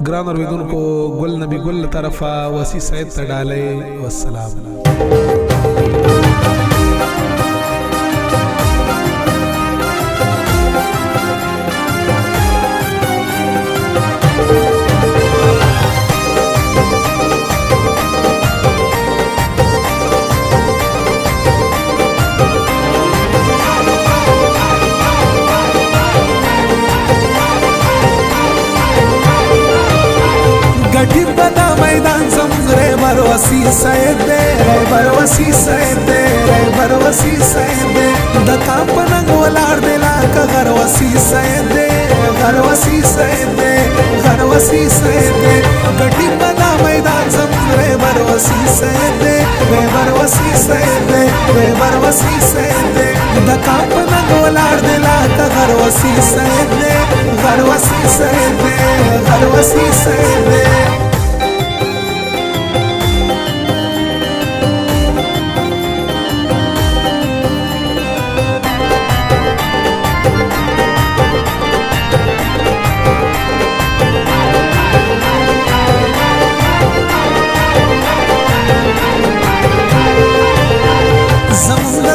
ګران اوریدونکو ګل نبی ګل طرفه وسی سید ته ډالۍ والسلام. गठी बना मैदान समुद्रे बरवसी सैद दे बरवसी सैद दे बरवसी सैद दे दका पनंग वलार दे ला का गरवसी सैद दे गरवसी सैद दे गरवसी सैद दे गठी बना मैदान समुद्रे बरवसी सैद दे बरवसी सैद दे बरवसी सैद दे दका पनंग वलार दे ला का गरवसी सैद दे गरवसी सैद दे गरवसी सैद दे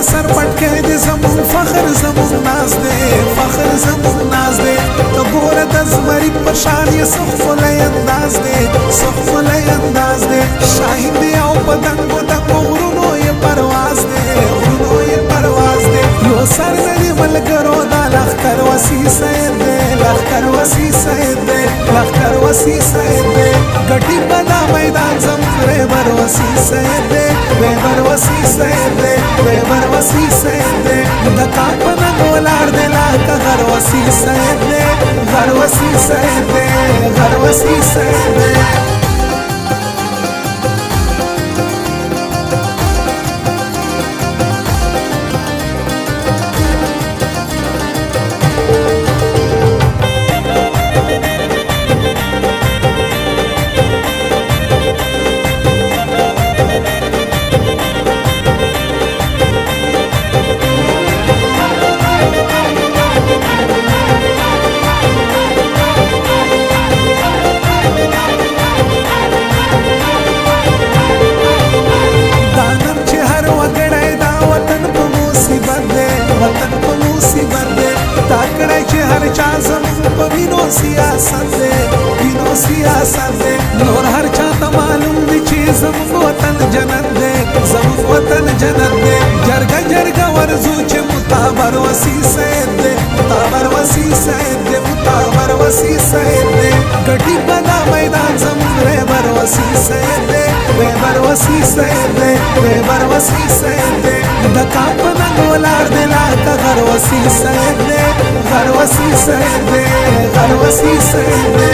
सर पटके दे जमून फखर जमून नाज दे फखर जमून नाज दे तो गोरा दजमरी पशान ये सखफले अंदाज दे सखफले अंदाज दे शाहिद दे आओ पतंगो तंगो गुरुनो ये परवाज दे यो सर नदी मलकरो दा लखकर वसी सैद दे लखकर वसी सैद दे लखकर वसी सैद दे गटी बना मैदान जमरे बरवसी सैद दे बरवसी सैद दे बरवसी सैद दे दका पनंग वलार दे ला का गरवसी सैद दे गरवसी सैद दे गरवसी सैद दे सियासत दे नूर हर चाहता मालूम दी चीज वतन जन्नत दे वतन जन्नत दे जरगा जरगा वरजू चे मुताबर वसी सैद दे मुताबर वसी सैद दे मुताबर वसी सैद दे गटी बना मैदान समुद्रे बरवसी सैद दे बरवसी सैद दे बरवसी सैद दे दका पनंग वलार दे ला का गरवसी सैद दे गरवसी सैद दे गरवसी सैद दे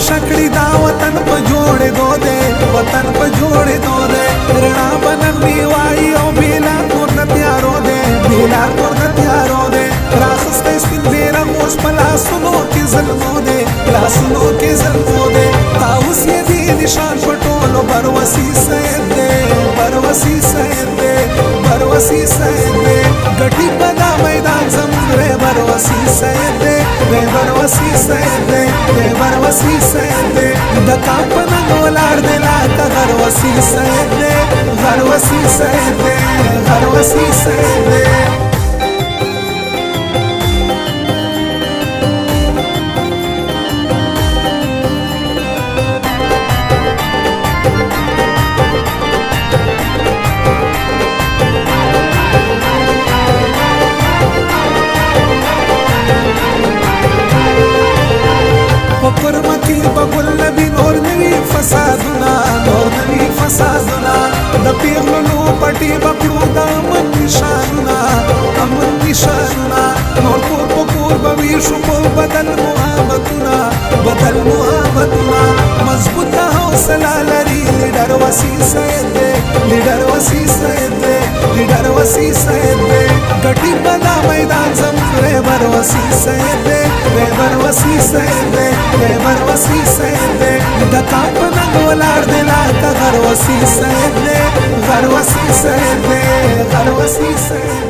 शकड़ी दा वतन पे जोड़े दो दे वतन पे जोड़े दो दे रणा बनन नीवाई ओ बेला तोर न त्यारो दे बेला तोर न त्यारो दे राखस्ते स्पिन बेरा मोस पला सुनो के जलमो दे ला सुनो के जलमो दे ताउस ये दी निशान पटोलो बरवसी सैद दे बरवसी सैद दे बरवसी सैद दे गटी बना मैदान समुद्रे बरवसी सैद दे बरवसी सैद दे बरवसी सैद दे दका पनंग वलार दे ला का गरवसी सैद दे गरवसी सैद दे गरवसी सैद दे बगुल नबी नूर नबी फसादना द पेगलो पटी बकरू दा मन निशाना नूर को पकूर बवीशु को बदल मुहाबतुना مضبوطه حوصله لري لیډر وسی سید دی لیډر وسی سید دی لیډر وسی سید دی ګټي بنا میدان زموږ رهبر وسی سید دی رهبر وسی سید دی رهبر وسی سید دی د کاپ ننګ ولاړ دی لکه غر وسی سید دی غر وسی سید دی غر وسی سید